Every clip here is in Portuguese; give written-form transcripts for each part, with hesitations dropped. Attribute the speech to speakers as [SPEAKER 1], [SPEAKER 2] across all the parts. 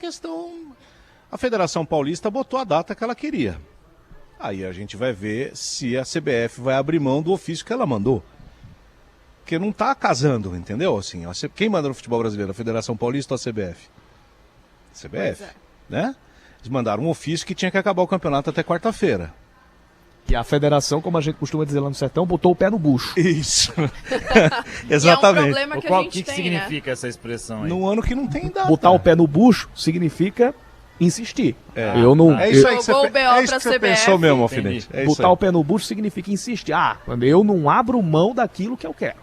[SPEAKER 1] questão, a Federação Paulista botou a data que ela queria. Aí a gente vai ver se a CBF vai abrir mão do ofício que ela mandou. Porque não está casando, entendeu? Assim, quem manda no futebol brasileiro, a Federação Paulista ou a CBF? CBF, né? Eles mandaram um ofício que tinha que acabar o campeonato até quarta-feira.
[SPEAKER 2] E a federação, como a gente costuma dizer lá no sertão, botou o pé no bucho.
[SPEAKER 1] Isso. Exatamente.
[SPEAKER 3] E é um problema que a gente
[SPEAKER 4] que
[SPEAKER 3] tem,
[SPEAKER 4] significa essa expressão aí?
[SPEAKER 1] Num ano que não tem data.
[SPEAKER 2] Botar o pé no bucho significa insistir.
[SPEAKER 1] É.
[SPEAKER 2] Eu não.
[SPEAKER 1] É isso aí que
[SPEAKER 3] Jogou o BO
[SPEAKER 1] é isso
[SPEAKER 3] pra
[SPEAKER 1] que você
[SPEAKER 3] CBF.
[SPEAKER 1] pensou mesmo, Alfinete. É isso
[SPEAKER 2] Botar
[SPEAKER 1] aí.
[SPEAKER 2] o pé no bucho significa insistir. Eu não abro mão daquilo que eu quero.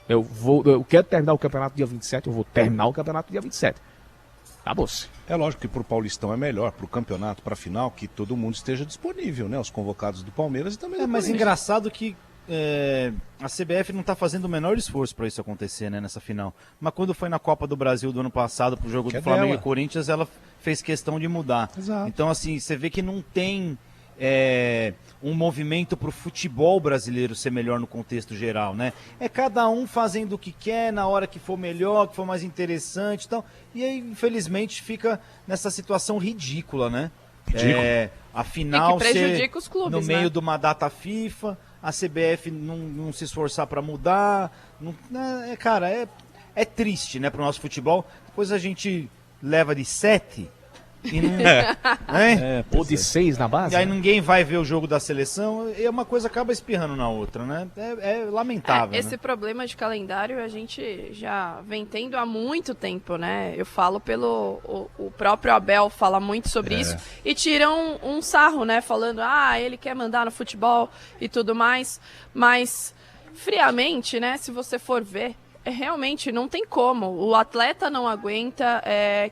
[SPEAKER 2] Eu quero terminar o campeonato dia 27, eu vou terminar o campeonato dia 27. Acabou-se.
[SPEAKER 1] É lógico que pro Paulistão é melhor, pro campeonato, pra final, que todo mundo esteja disponível, né? Os convocados do Palmeiras e também do
[SPEAKER 4] Mas
[SPEAKER 1] Corinthians.
[SPEAKER 4] engraçado que a CBF não tá fazendo o menor esforço para isso acontecer, né, nessa final. Mas quando foi na Copa do Brasil do ano passado, pro jogo
[SPEAKER 1] Que
[SPEAKER 4] do
[SPEAKER 1] é
[SPEAKER 4] Flamengo
[SPEAKER 1] dela.
[SPEAKER 4] e Corinthians, ela fez questão de mudar.
[SPEAKER 1] Exato.
[SPEAKER 4] Então, assim, você vê que não tem um movimento pro futebol brasileiro ser melhor no contexto geral, né? É cada um fazendo o que quer, na hora que for melhor, que for mais interessante e tal. E aí, infelizmente, fica nessa situação ridícula, né?
[SPEAKER 1] Ridículo.
[SPEAKER 4] A final
[SPEAKER 3] E que prejudica
[SPEAKER 4] ser
[SPEAKER 3] os clubes,
[SPEAKER 4] no meio
[SPEAKER 3] né?
[SPEAKER 4] de uma data FIFA, a CBF não se esforçar para mudar. Cara, é triste, né, pro nosso futebol. Depois a gente leva de 7 e não. Né?
[SPEAKER 2] Ou de 6 na base.
[SPEAKER 4] E aí ninguém vai ver o jogo da seleção e uma coisa acaba espirrando na outra, né? É lamentável.
[SPEAKER 3] Esse
[SPEAKER 4] né?
[SPEAKER 3] problema de calendário a gente já vem tendo há muito tempo, né? Eu falo o próprio Abel fala muito sobre isso e tiram um sarro, né? Falando, ele quer mandar no futebol e tudo mais. Mas, friamente, né? Se você for ver, realmente não tem como. O atleta não aguenta,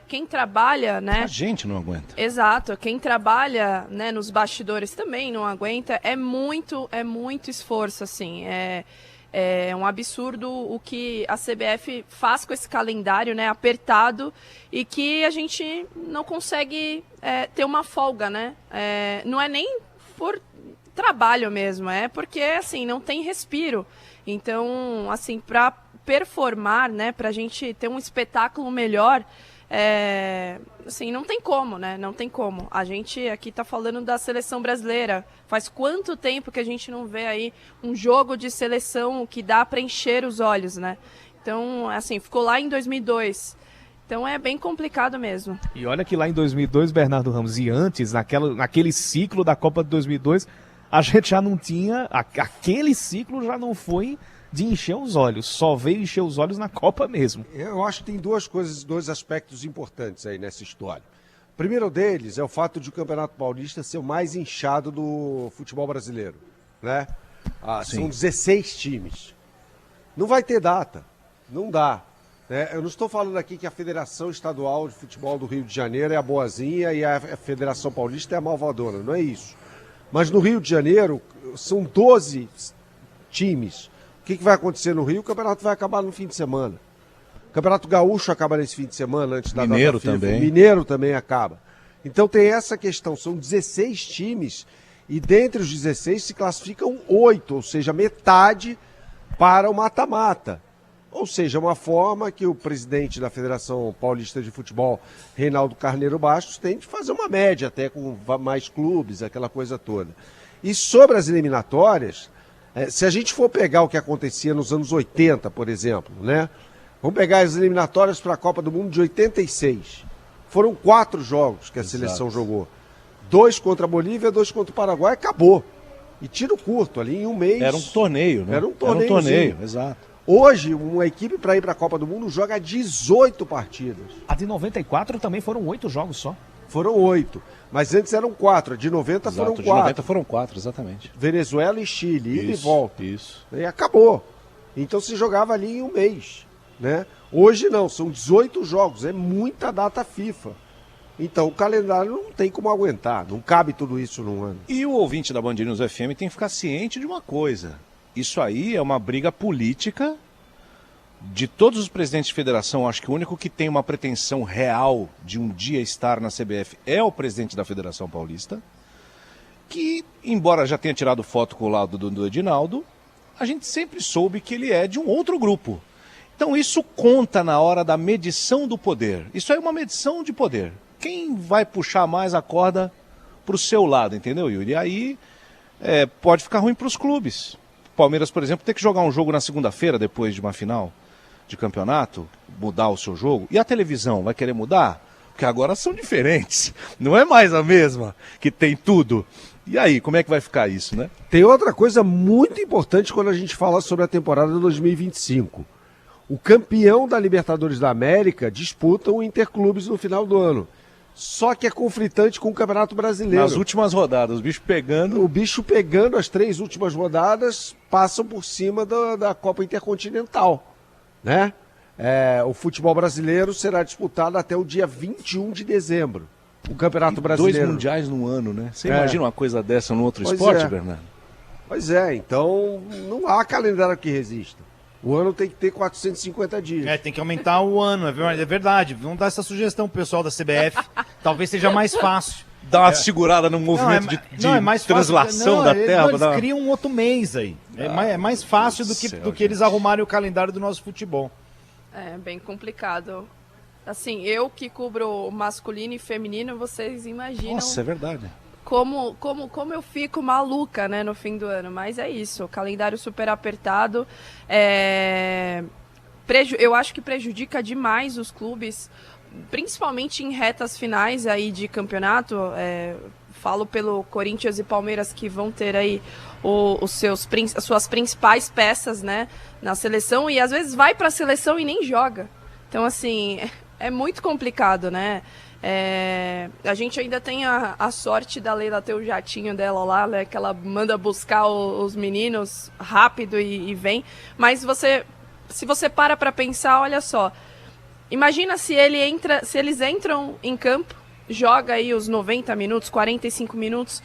[SPEAKER 3] quem trabalha, né?
[SPEAKER 1] A gente não aguenta.
[SPEAKER 3] Exato, quem trabalha, né, nos bastidores também não aguenta, é muito esforço, assim, é um absurdo o que a CBF faz com esse calendário, né, apertado, e que a gente não consegue ter uma folga, né, não é nem por trabalho mesmo, é porque, assim, não tem respiro, então, assim, para performar, né, pra gente ter um espetáculo melhor, assim, não tem como, né? Não tem como. A gente aqui tá falando da seleção brasileira. Faz quanto tempo que a gente não vê aí um jogo de seleção que dá pra encher os olhos, né? Então, assim, ficou lá em 2002. Então é bem complicado mesmo.
[SPEAKER 2] E olha que lá em 2002, Bernardo Ramos, e antes, naquele ciclo da Copa de 2002, a gente já não tinha, aquele ciclo já não foi de encher os olhos, só veio encher os olhos na Copa mesmo.
[SPEAKER 5] Eu acho que tem dois aspectos importantes aí nessa história. O primeiro deles é o fato de o Campeonato Paulista ser o mais inchado do futebol brasileiro, né? São 16 times. Não vai ter data, não dá. Né? Eu não estou falando aqui que a Federação Estadual de Futebol do Rio de Janeiro é a boazinha e a Federação Paulista é a malvadona, não é isso. Mas no Rio de Janeiro são 12 times. O que vai acontecer no Rio? O campeonato vai acabar no fim de semana. O Campeonato Gaúcho acaba nesse fim de semana, antes da
[SPEAKER 1] Mineiro
[SPEAKER 5] data FIFA.
[SPEAKER 1] também.
[SPEAKER 5] O Mineiro também acaba. Então tem essa questão, são 16 times e dentre os 16 se classificam 8, ou seja, metade para o mata-mata. Ou seja, uma forma que o presidente da Federação Paulista de Futebol, Reinaldo Carneiro Bastos, tem de fazer uma média até com mais clubes, aquela coisa toda. E sobre as eliminatórias, se a gente for pegar o que acontecia nos anos 80, por exemplo, né? Vamos pegar as eliminatórias para a Copa do Mundo de 86. Foram 4 jogos que a seleção jogou. 2 contra a Bolívia, 2 contra o Paraguai, acabou. E tiro curto, ali em um mês.
[SPEAKER 1] Era um torneio, né?
[SPEAKER 5] Era um torneio,
[SPEAKER 1] exato.
[SPEAKER 5] Hoje, uma equipe para ir para a Copa do Mundo joga 18 partidas.
[SPEAKER 2] A de 94 também foram 8 jogos só.
[SPEAKER 5] Foram 8. Mas antes eram 4. A de 90
[SPEAKER 1] Exato,
[SPEAKER 5] foram
[SPEAKER 1] de
[SPEAKER 5] 4.
[SPEAKER 1] 90 foram 4, exatamente.
[SPEAKER 5] Venezuela e Chile, ida e volta.
[SPEAKER 1] Isso.
[SPEAKER 5] E acabou. Então se jogava ali em um mês. Né? Hoje não, são 18 jogos. É muita data FIFA. Então o calendário não tem como aguentar. Não cabe tudo isso num ano.
[SPEAKER 1] E o ouvinte da Band News FM tem que ficar ciente de uma coisa. Isso aí é uma briga política de todos os presidentes de federação. Acho que o único que tem uma pretensão real de um dia estar na CBF é o presidente da Federação Paulista, que, embora já tenha tirado foto com o lado do Edinaldo, a gente sempre soube que ele é de um outro grupo. Então isso conta na hora da medição do poder. Isso é uma medição de poder. quem vai puxar mais a corda pro seu lado, entendeu, Yuri? E aí pode ficar ruim pros clubes. O Palmeiras, por exemplo, tem que jogar um jogo na segunda-feira, depois de uma final de campeonato, mudar o seu jogo. E a televisão vai querer mudar? Porque agora são diferentes. Não é mais a mesma, que tem tudo. E aí, como é que vai ficar isso, né?
[SPEAKER 5] Tem outra coisa muito importante quando a gente fala sobre a temporada de 2025. O campeão da Libertadores da América disputa o Interclubes no final do ano. Só que é conflitante com o Campeonato Brasileiro.
[SPEAKER 1] Nas últimas rodadas, os bichos pegando.
[SPEAKER 5] O bicho pegando as 3 últimas rodadas, passam por cima da Copa Intercontinental, né? O futebol brasileiro será disputado até o dia 21 de dezembro. O Campeonato Brasileiro.
[SPEAKER 1] 2 mundiais no ano, né? Você imagina uma coisa dessa no outro
[SPEAKER 5] Pois
[SPEAKER 1] esporte,
[SPEAKER 5] é.
[SPEAKER 1] Bernardo?
[SPEAKER 5] Pois é, então não há calendário que resista. O ano tem que ter 450 dias.
[SPEAKER 4] Tem que aumentar o ano, é verdade. Vamos dar essa sugestão pro pessoal da CBF. Talvez seja mais fácil.
[SPEAKER 1] Dá uma segurada no movimento
[SPEAKER 4] é mais fácil.
[SPEAKER 1] translação da Terra.
[SPEAKER 4] Eles criam um outro mês aí. É mais fácil do que eles arrumarem o calendário do nosso futebol.
[SPEAKER 3] É bem complicado. Assim, eu que cubro masculino e feminino, vocês imaginam
[SPEAKER 1] Nossa, é verdade.
[SPEAKER 3] como eu fico maluca, né, no fim do ano. Mas é isso, calendário super apertado. Eu acho que prejudica demais os clubes, principalmente em retas finais aí de campeonato. Falo pelo Corinthians e Palmeiras, que vão ter aí as suas principais peças, né, na seleção, e às vezes vai para a seleção e nem joga. Então, assim, é muito complicado, né? A gente ainda tem a sorte da Leila ter o jatinho dela lá, né, que ela manda buscar os meninos rápido e vem. Mas se você para pensar, olha só, imagina se eles entram em campo, joga aí os 90 minutos, 45 minutos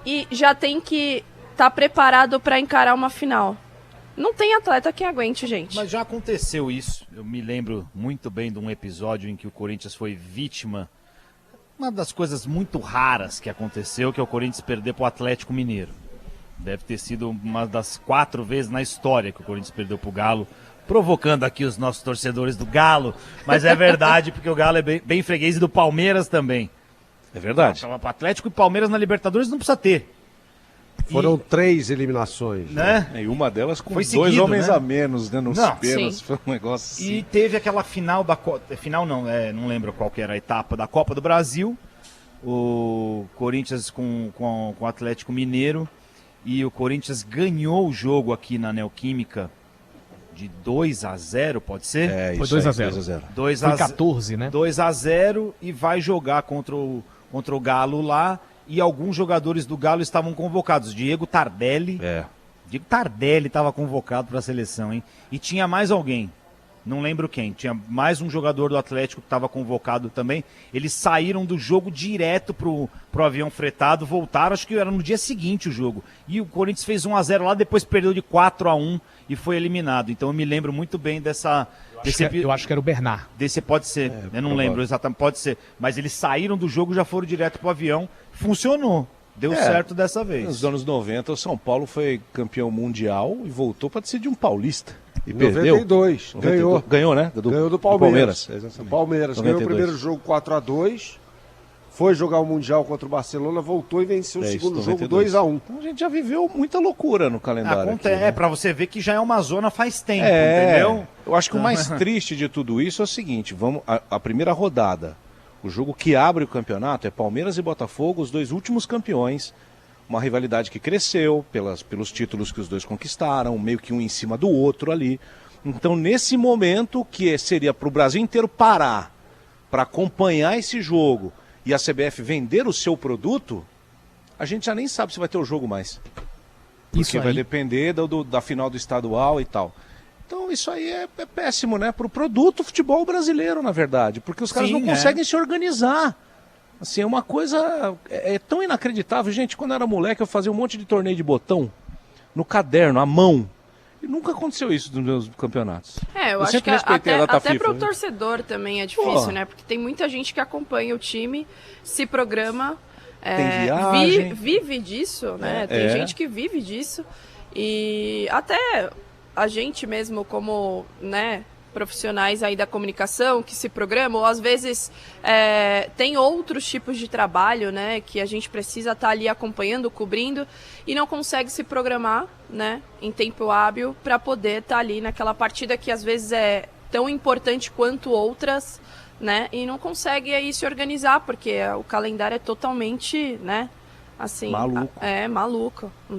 [SPEAKER 3] e já tem que estar preparado para encarar uma final. Não tem atleta que aguente, gente.
[SPEAKER 4] Mas já aconteceu isso. Eu me lembro muito bem de um episódio em que o Corinthians foi vítima. Uma das coisas muito raras que aconteceu, que é o Corinthians perder para o Atlético Mineiro. Deve ter sido uma das 4 vezes na história que o Corinthians perdeu para o Galo, provocando aqui os nossos torcedores do Galo. Mas é verdade, porque o Galo é bem freguês, e do Palmeiras também.
[SPEAKER 1] É verdade.
[SPEAKER 4] Para o Atlético e Palmeiras na Libertadores não precisa ter.
[SPEAKER 5] Foram 3 eliminações.
[SPEAKER 4] Né?
[SPEAKER 1] E uma delas com
[SPEAKER 4] Foi
[SPEAKER 1] 2
[SPEAKER 4] seguido,
[SPEAKER 1] homens
[SPEAKER 4] né?
[SPEAKER 1] a menos, né? Nos
[SPEAKER 4] Não,
[SPEAKER 1] pênaltis.
[SPEAKER 3] sim.
[SPEAKER 1] Foi um negócio assim.
[SPEAKER 4] E teve aquela final final não, não lembro qual que era a etapa da Copa do Brasil. O Corinthians com o Atlético Mineiro. E o Corinthians ganhou o jogo aqui na Neoquímica de 2-0, pode ser?
[SPEAKER 2] Foi
[SPEAKER 1] isso aí,
[SPEAKER 2] 2-0.
[SPEAKER 4] 2
[SPEAKER 2] Foi 14, né?
[SPEAKER 4] 2-0 e vai jogar contra o Galo lá. E alguns jogadores do Galo estavam convocados. Diego Tardelli. Diego Tardelli estava convocado para a seleção, hein? E tinha mais alguém. Não lembro quem. Tinha mais um jogador do Atlético que estava convocado também. Eles saíram do jogo direto pro avião fretado, voltaram, acho que era no dia seguinte o jogo. E o Corinthians fez 1-0 lá, depois perdeu de 4-1 e foi eliminado. Então eu me lembro muito bem dessa...
[SPEAKER 2] Eu acho que era o Bernard.
[SPEAKER 4] Desse pode ser, eu não lembro exatamente, pode ser. Mas eles saíram do jogo e já foram direto pro avião. Funcionou. Deu certo dessa vez.
[SPEAKER 1] Nos anos 90, o São Paulo foi campeão mundial e voltou para decidir um paulista. E
[SPEAKER 5] Em
[SPEAKER 1] perdeu.
[SPEAKER 5] 92, ganhou.
[SPEAKER 1] Ganhou, né?
[SPEAKER 5] Ganhou do Palmeiras.
[SPEAKER 1] Exatamente.
[SPEAKER 5] O Palmeiras ganhou o
[SPEAKER 1] 92.
[SPEAKER 5] primeiro jogo 4-2, foi jogar o Mundial contra o Barcelona, voltou e venceu o segundo jogo 2-1.
[SPEAKER 1] Então a gente já viveu muita loucura no calendário.
[SPEAKER 4] Acontece,
[SPEAKER 1] aqui, né?
[SPEAKER 4] pra você ver que já é uma zona faz tempo, entendeu?
[SPEAKER 1] Eu acho que o mais triste de tudo isso é o seguinte, a primeira rodada, o jogo que abre o campeonato é Palmeiras e Botafogo, os 2 últimos campeões, uma rivalidade que cresceu pelos títulos que os 2 conquistaram, meio que um em cima do outro ali. Então nesse momento que seria para o Brasil inteiro parar para acompanhar esse jogo e a CBF vender o seu produto, a gente já nem sabe se vai ter o jogo mais. Porque vai depender da final do estadual e tal. Então isso aí é péssimo, né? Para o produto futebol brasileiro, na verdade. Porque os caras não conseguem se organizar. Assim, é uma coisa... É tão inacreditável. Gente, quando eu era moleque, eu fazia um monte de torneio de botão no caderno, à mão. E nunca aconteceu isso nos meus campeonatos.
[SPEAKER 3] Eu acho que
[SPEAKER 1] respeitei a data
[SPEAKER 3] até
[SPEAKER 1] FIFA,
[SPEAKER 3] para o
[SPEAKER 1] né?
[SPEAKER 3] torcedor também é difícil, né? Porque tem muita gente que acompanha o time, se programa,
[SPEAKER 1] Tem viagem.
[SPEAKER 3] vive disso, né? Tem gente que vive disso. E até a gente mesmo, como, né, profissionais aí da comunicação que se programam, ou às vezes tem outros tipos de trabalho, né, que a gente precisa estar ali acompanhando, cobrindo, e não consegue se programar, né, em tempo hábil para poder estar ali naquela partida que às vezes é tão importante quanto outras, né, e não consegue aí se organizar, porque o calendário é totalmente, né, assim,
[SPEAKER 1] Maluco.
[SPEAKER 3] maluco.